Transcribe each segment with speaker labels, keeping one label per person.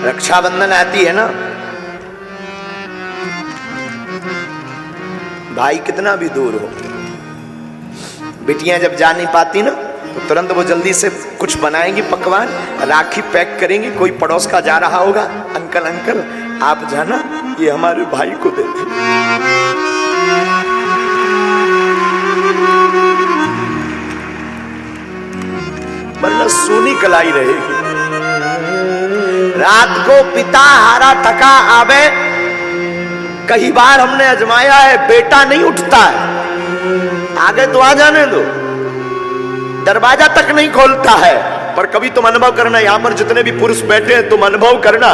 Speaker 1: रक्षाबंधन आती है ना, भाई कितना भी दूर हो, बेटियां जब जा नहीं पाती ना तो तुरंत वो जल्दी से कुछ बनाएंगी पकवान, राखी पैक करेंगी। कोई पड़ोस का जा रहा होगा, अंकल अंकल आप जाना ये हमारे भाई को दे दे। वरना सोनी कलाई रहेगी। रात को पिता हारा थका आवे, कई बार हमने आजमाया है, बेटा नहीं उठता है, आगे तो आ जाने दो, दरवाजा तक नहीं खोलता है। पर कभी तुम अनुभव करना, यहां पर जितने भी पुरुष बैठे हैं तुम अनुभव करना,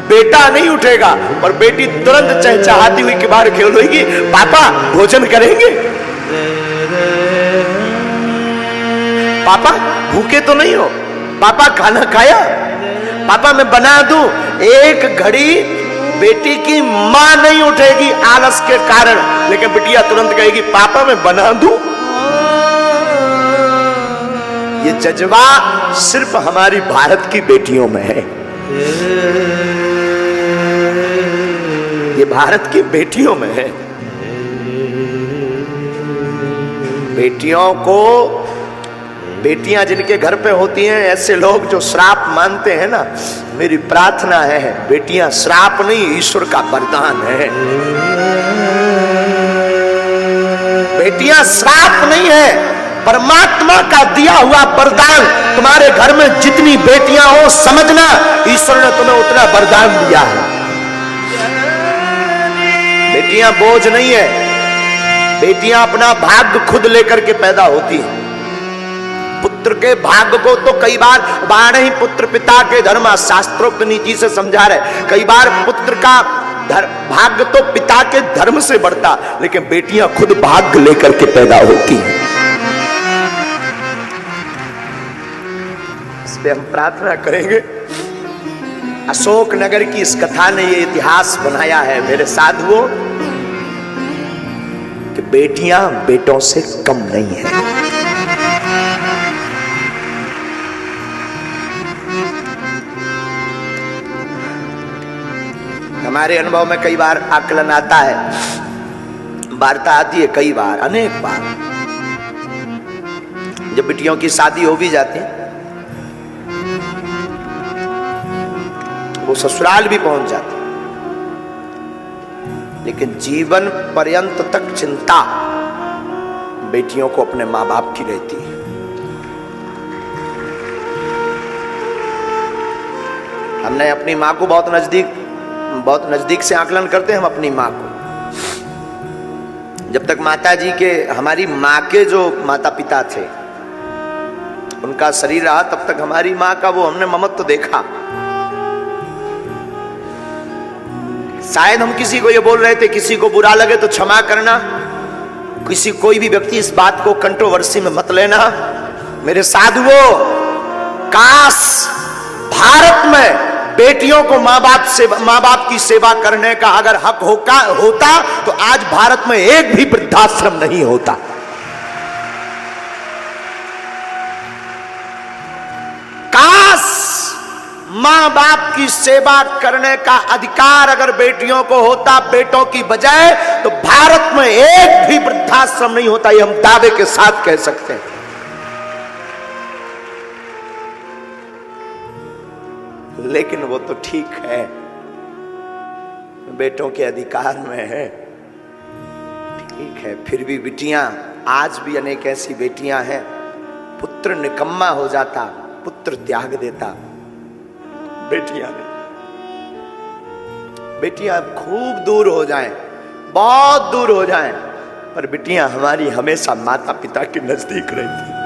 Speaker 1: बेटा नहीं उठेगा और बेटी तुरंत चहचहाती हुई के बाहर खेलेगी, पापा भोजन करेंगे, पापा भूखे तो नहीं हो, पापा खाना खाया, पापा मैं बना दूं। एक घड़ी बेटी की मां नहीं उठेगी आलस के कारण, लेकिन बिटिया तुरंत कहेगी पापा मैं बना दूं। ये जज्बा सिर्फ हमारी भारत की बेटियों में है, ये भारत की बेटियों में है। बेटियों को, बेटियां जिनके घर पे होती हैं, ऐसे लोग जो श्राप मानते हैं ना, मेरी प्रार्थना है बेटियां श्राप नहीं ईश्वर का वरदान है। बेटियां श्राप नहीं है, परमात्मा का दिया हुआ वरदान। तुम्हारे घर में जितनी बेटियां हो समझना ईश्वर ने तुम्हें उतना वरदान दिया है। बेटियां बोझ नहीं है, बेटियां अपना भाग्य खुद लेकर के पैदा होती है। पुत्र के भाग्य को तो कई बार बारह ही पुत्र पिता के धर्म शास्त्रोक्त नीति से समझा रहे। कई बार पुत्र का भाग्य तो पिता के धर्म से बढ़ता, लेकिन बेटियां खुद भाग्य लेकर के पैदा होती हैं। इसलिए हम प्रार्थना करेंगे, अशोक नगर की इस कथा ने ये इतिहास बनाया है मेरे साधुओं, कि बेटियां बेटों से कम नहीं है। हमारे अनुभव में कई बार आकलन आता है, वार्ता आती है, कई बार, अनेक बार, जब बिटियों की शादी हो भी जाती है, वो ससुराल भी पहुंच जाती, लेकिन जीवन पर्यंत तक चिंता बेटियों को अपने मां बाप की रहती है। हमने अपनी मां को बहुत नजदीक से आकलन करते हैं हम अपनी मां को। जब तक माता जी के, हमारी मां के जो माता पिता थे उनका शरीर रहा, तब तक हमारी मां का वो हमने ममत्व देखा। शायद हम किसी को ये बोल रहे थे, किसी को बुरा लगे तो क्षमा करना, कोई भी व्यक्ति इस बात को कंट्रोवर्सी में मत लेना। मेरे साधुओं, काश भारत में बेटियों को मां बाप की सेवा करने का अगर हक होता तो आज भारत में एक भी वृद्धाश्रम नहीं होता। काश मां बाप की सेवा करने का अधिकार अगर बेटियों को होता बेटों की बजाय, तो भारत में एक भी वृद्धाश्रम नहीं होता, ये हम दावे के साथ कह सकते हैं। लेकिन वो तो ठीक है, बेटों के अधिकार में है, ठीक है, फिर भी बेटियां, आज भी अनेक ऐसी बेटियां हैं, पुत्र निकम्मा हो जाता, पुत्र त्याग देता, बेटियां नहीं। बेटियां खूब दूर हो जाएं, बहुत दूर हो जाएं, पर बेटियां हमारी हमेशा माता पिता के नजदीक रहती।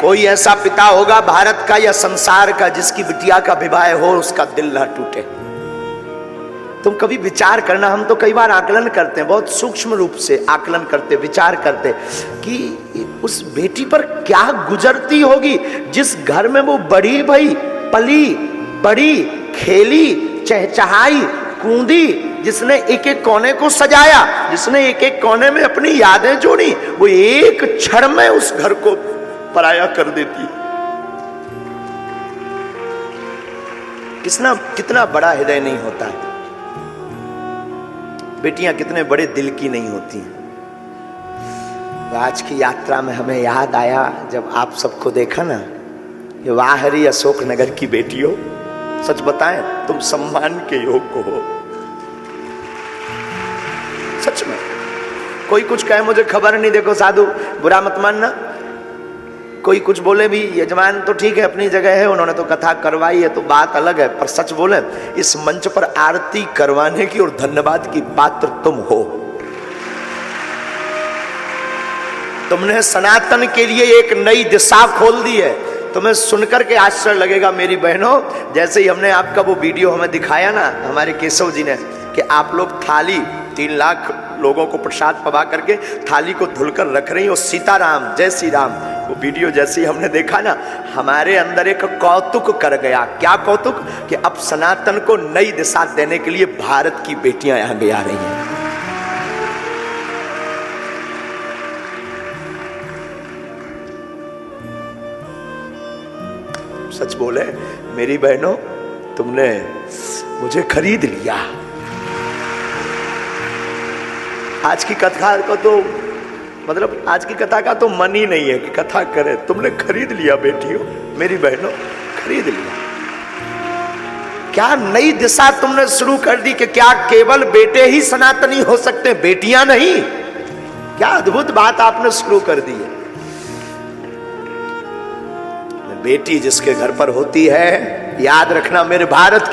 Speaker 1: कोई ऐसा पिता होगा भारत का या संसार का जिसकी बिटिया का विवाह हो उसका दिल ना टूटे। तुम कभी विचार करना, हम तो कई बार आकलन करते हैं, बहुत सूक्ष्म रूप से आकलन करते, विचार करते कि उस बेटी पर क्या गुजरती होगी जिस घर में वो बड़ी भई, पली बड़ी, खेली, चहचहाई, कूदी, जिसने एक एक कोने को सजाया, जिसने एक एक कोने में अपनी यादें जोड़ी, वो एक क्षण में उस घर को पराया कर देती। कितना बड़ा हृदय नहीं होता है। बेटियां कितने बड़े दिल की नहीं होती हैं। तो आज की यात्रा में हमें याद आया जब आप सबको देखा ना, ये वाह हरी अशोक नगर की बेटियों, सच बताएं तुम सम्मान के योग्य हो। सच में कोई कुछ कहे मुझे खबर नहीं, देखो साधु बुरा मत मानना, कोई कुछ बोले भी, यजमान तो ठीक है अपनी जगह है, उन्होंने तो कथा करवाई है तो बात अलग है, पर सच बोले इस मंच पर आरती करवाने की और धन्यवाद की पात्र तुम हो। तुमने सनातन के लिए एक नई दिशा खोल दी है। तुम्हें सुनकर के आश्चर्य लगेगा मेरी बहनों, जैसे ही हमने आपका वो वीडियो हमें दिखाया ना हमारे केशव जी ने, कि आप लोग थाली 3 लाख लोगों को प्रसाद पवा करके थाली को धुलकर रख रही हो, सीताराम जय श्री राम, वो वीडियो जैसे ही हमने देखा ना हमारे अंदर एक कौतुक कर गया। क्या कौतुक? कि अब सनातन को नई दिशा देने के लिए भारत की बेटियां आगे आ रही हैं। सच बोले मेरी बहनों, तुमने मुझे खरीद लिया। आज की कथा का तो मतलब आज की कथा का तो मन ही नहीं है कि कथा करे, तुमने खरीद लिया बेटियों, मेरी बहनों खरीद लिया। क्या नई दिशा तुमने शुरू कर दी कि क्या केवल बेटे ही सनातनी हो सकते, बेटियां नहीं? क्या अद्भुत बात आपने शुरू कर दी है। बेटी जिसके घर पर होती है, याद रखना मेरे भारत के